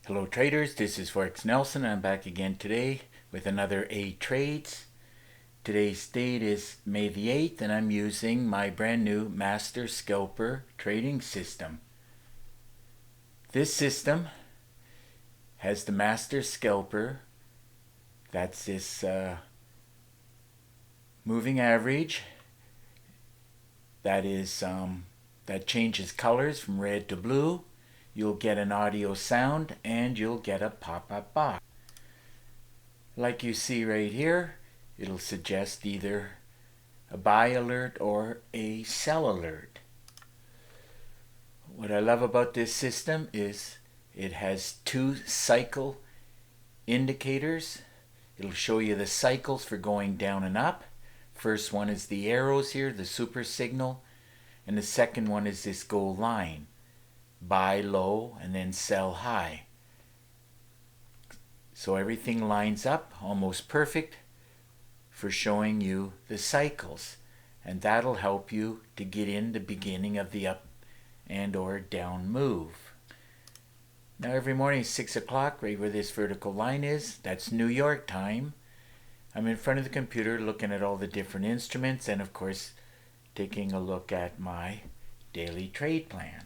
Hello traders, this is Forex Nelson. I'm back again today with another A Trades. Today's date is May the 8th and I'm using my brand new Master Scalper trading system. This system has the Master Scalper, that's this moving average that changes colors from red to blue. You'll get an audio sound and you'll get a pop-up box. Like you see right here, it'll suggest either a buy alert or a sell alert. What I love about this system is it has two cycle indicators. It'll show you the cycles for going down and up. First one is the arrows here, the super signal, and the second one is this gold line. Buy low and then sell high. So everything lines up almost perfect for showing you the cycles, and that'll help you to get in the beginning of the up and or down move. Now every morning 6 o'clock, right where this vertical line is, that's New York time. I'm in front of the computer looking at all the different instruments and of course taking a look at my daily trade plan.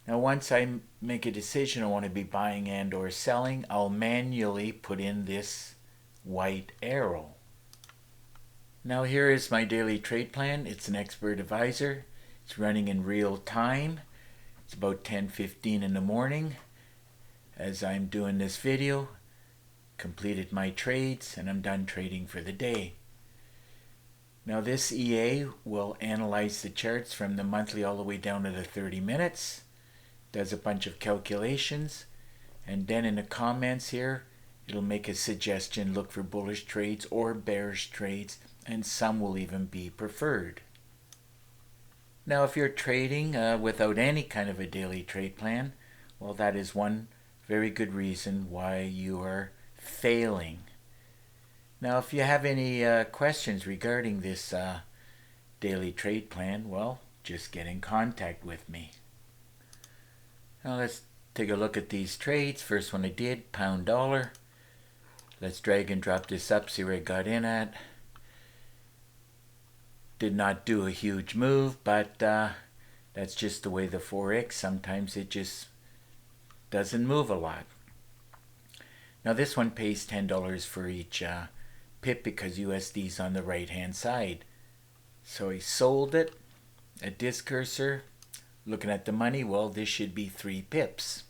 Now once I make a decision I want to be buying and or selling, I'll manually put in this white arrow. Now here is my daily trade plan. It's an expert advisor. It's running in real time. It's about 10:15 in the morning as I'm doing this video. Completed my trades and I'm done trading for the day. Now this EA will analyze the charts from the monthly all the way down to the 30 minutes. Does a bunch of calculations, and then in the comments here it'll make a suggestion, look for bullish trades or bearish trades, and some will even be preferred. Now if you're trading without any kind of a daily trade plan, well, that is one very good reason why you are failing. Now if you have any questions regarding this daily trade plan, well, just get in contact with me. Now let's take a look at these trades. First one I did, pound dollar. Let's drag and drop this up, see where I got in at. Did not do a huge move, but that's just the way the Forex, sometimes it just doesn't move a lot. Now this one pays $10 for each pip because USD is on the right hand side. So he sold it at this cursor. Looking at the money, well, this should be 3 pips.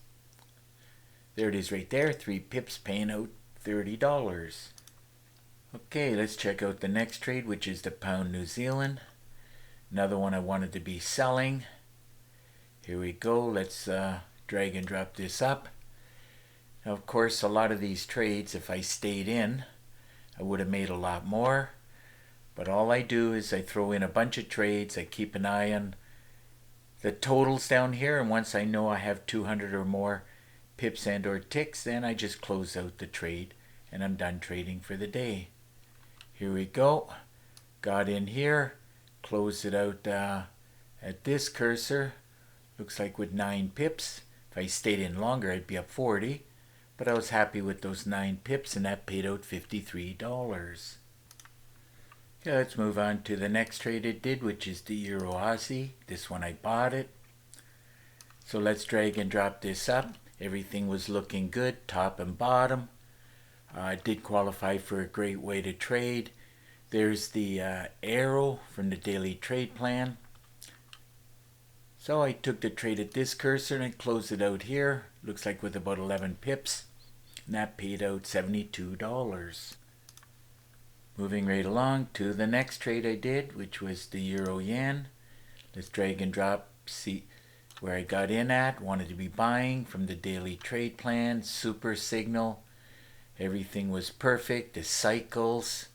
There it is right there, 3 pips paying out $30. Okay, let's check out the next trade, which is the pound New Zealand. Another one I wanted to be selling. Here we go. Let's drag and drop this up. Now, of course, a lot of these trades, if I stayed in, I would have made a lot more. But all I do is I throw in a bunch of trades. I keep an eye on the totals down here, and once I know I have 200 or more pips and or ticks, then I just close out the trade and I'm done trading for the day. Here we go. Got in here, closed it out at this cursor. Looks like with 9 pips. If I stayed in longer I'd be up 40, but I was happy with those 9 pips and that paid out $53. Okay, let's move on to the next trade it did, which is the EURAUD. This one I bought it. So let's drag and drop this up. Everything was looking good, top and bottom. I did qualify for a great way to trade. There's the arrow from the daily trade plan. So I took the trade at this cursor and I closed it out here. Looks like with about 11 pips. And that paid out $72. Moving right along to the next trade I did, which was the Euro Yen. Let's drag and drop, see where I got in at. Wanted to be buying from the daily trade plan, super signal. Everything was perfect. The cycles,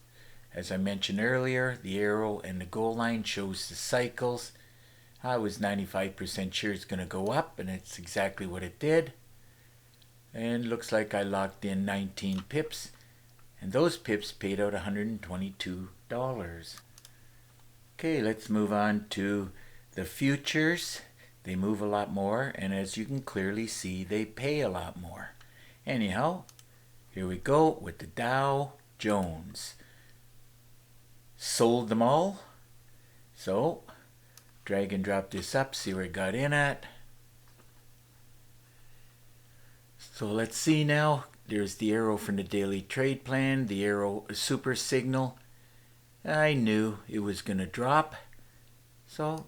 as I mentioned earlier, the arrow and the goal line shows the cycles. I was 95% sure it's going to go up, and it's exactly what it did. And looks like I locked in 19 pips. And those pips paid out $122. Okay, let's move on to the futures. The they move a lot more, and as you can clearly see, they pay a lot more. Anyhow, here we go with the Dow Jones. Sold them all. So, drag and drop this up, see where it got in at. So let's see now. There's the arrow from the daily trade plan, the arrow super signal. I knew it was going to drop. So,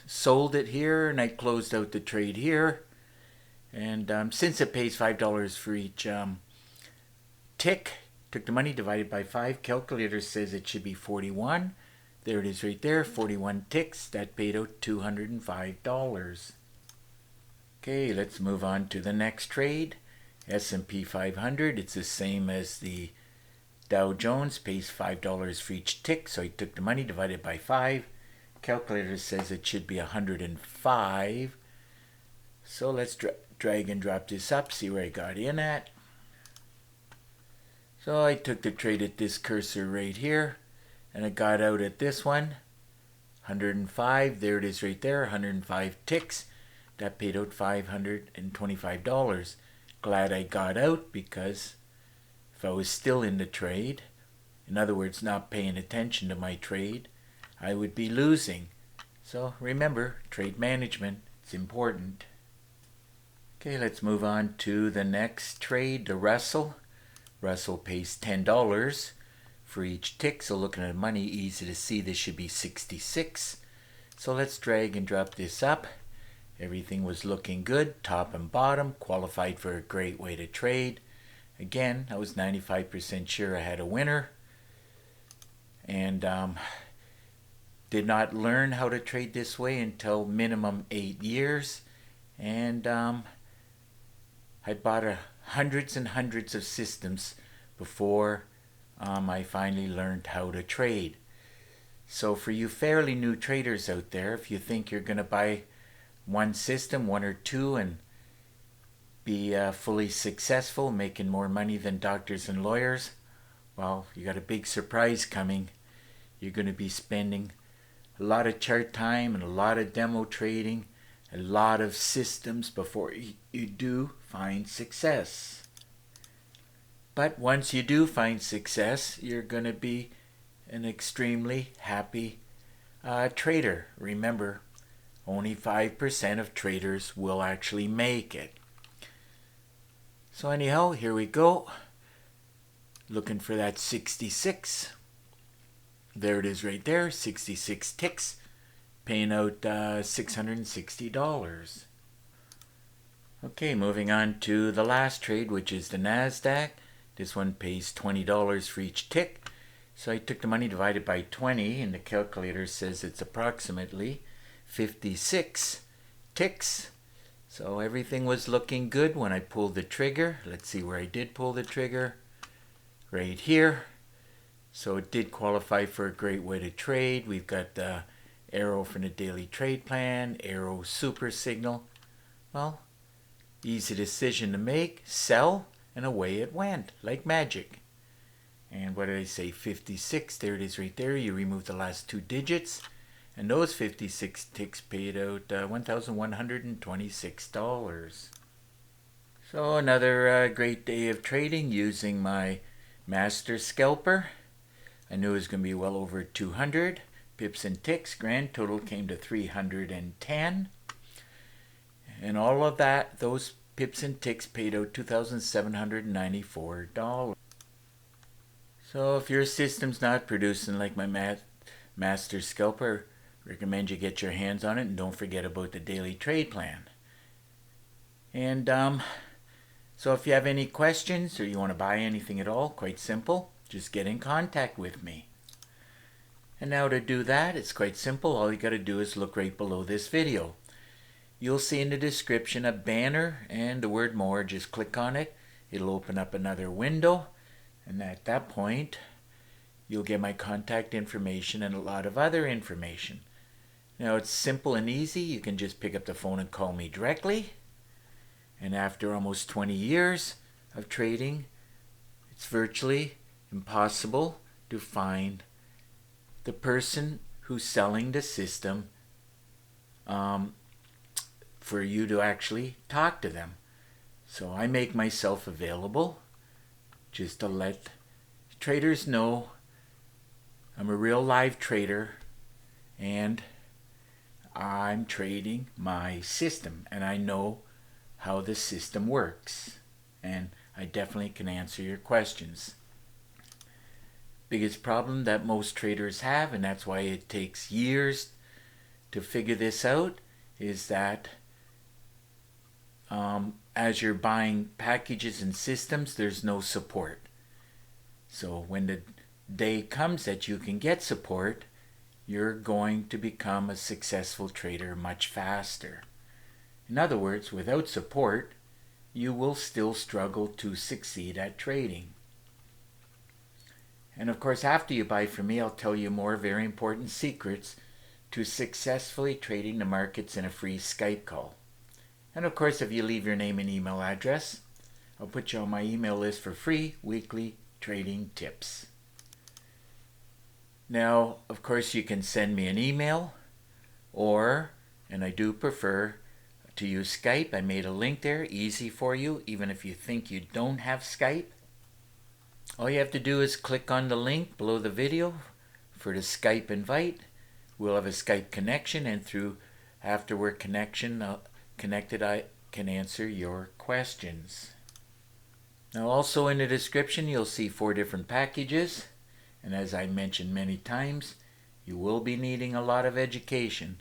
sold it here, and I closed out the trade here. And since it pays $5 for each tick, took the money, divided by 5. Calculator says it should be 41. There it is right there, 41 ticks. That paid out $205. Okay, let's move on to the next trade. S&P 500, it's the same as the Dow Jones, pays $5 for each tick. So I took the money, divided by 5. Calculator says it should be 105. So let's drag and drop this up, see where I got in at. So I took the trade at this cursor right here, and I got out at this one, 105. There it is right there, 105 ticks. That paid out $525. Glad I got out, because if I was still in the trade, in other words, not paying attention to my trade, I would be losing. So remember, trade management, it's important. Okay, let's move on to the next trade, the Russell. Russell pays $10 for each tick. So looking at money, easy to see this should be 66. So let's drag and drop this up. Everything was looking good, top and bottom, qualified for a great way to trade. Again, I was 95% sure I had a winner. And did not learn how to trade this way until minimum 8 years. And I bought hundreds and hundreds of systems before I finally learned how to trade. So for you fairly new traders out there, if you think you're going to buy one system, one or two, and be fully successful, making more money than doctors and lawyers, well, you got a big surprise coming. You're going to be spending a lot of chart time and a lot of demo trading, a lot of systems before you do find success. But once you do find success, you're going to be an extremely happy trader. Remember, only 5% of traders will actually make it. So anyhow, here we go. Looking for that 66. There it is right there, 66 ticks. Paying out $660. Okay, moving on to the last trade, which is the NASDAQ. This one pays $20 for each tick. So I took the money, divided by 20, and the calculator says it's approximately 56 ticks. So everything was looking good when I pulled the trigger. Let's see where I did pull the trigger. Right here. So it did qualify for a great way to trade. We've got the arrow from the daily trade plan, arrow super signal. Well, easy decision to make, sell, and away it went, like magic. And what did I say, 56, there it is right there. You remove the last 2 digits, and those 56 ticks paid out $1,126. So another great day of trading using my master scalper. I knew it was going to be well over 200 pips and ticks. Grand total came to 310. And all of that, those pips and ticks paid out $2,794. So if your system's not producing like my master scalper, recommend you get your hands on it, and don't forget about the daily trade plan. And so if you have any questions or you want to buy anything at all, quite simple, just get in contact with me. And now to do that, it's quite simple. All you got to do is look right below this video. You'll see in the description a banner and the word more. Just click on it. It'll open up another window. And at that point, you'll get my contact information and a lot of other information. Now it's simple and easy. You can just pick up the phone and call me directly. And after almost 20 years of trading, it's virtually impossible to find the person who's selling the system for you to actually talk to them. So I make myself available just to let traders know I'm a real live trader and I'm trading my system and I know how the system works, and I definitely can answer your questions. Biggest problem that most traders have, and that's why it takes years to figure this out, is that as you're buying packages and systems, there's no support. So when the day comes that you can get support, you're going to become a successful trader much faster. In other words, without support, you will still struggle to succeed at trading. And of course, after you buy from me, I'll tell you more very important secrets to successfully trading the markets in a free Skype call. And of course, if you leave your name and email address, I'll put you on my email list for free weekly trading tips. Now, of course, you can send me an email, or, and I do prefer to use Skype. I made a link there, easy for you, even if you think you don't have Skype. All you have to do is click on the link below the video for the Skype invite. We'll have a Skype connection, and through after we're connected, I can answer your questions. Now, also in the description, you'll see 4 different packages. And as I mentioned many times, you will be needing a lot of education.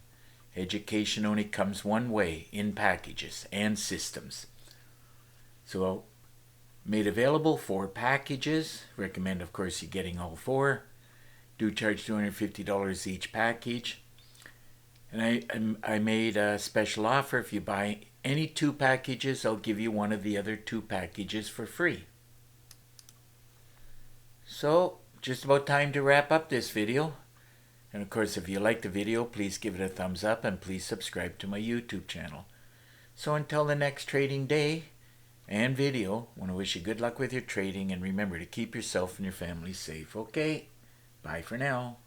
Education only comes one way, in packages and systems. So, made available 4 packages. Recommend, of course, you getting all 4. Do charge $250 each package. And I made a special offer. If you buy any 2 packages, I'll give you one of the other 2 packages for free. So, just about time to wrap up this video. And of course, if you like the video, please give it a thumbs up and please subscribe to my YouTube channel. So until the next trading day and video, I want to wish you good luck with your trading, and remember to keep yourself and your family safe. Okay, bye for now.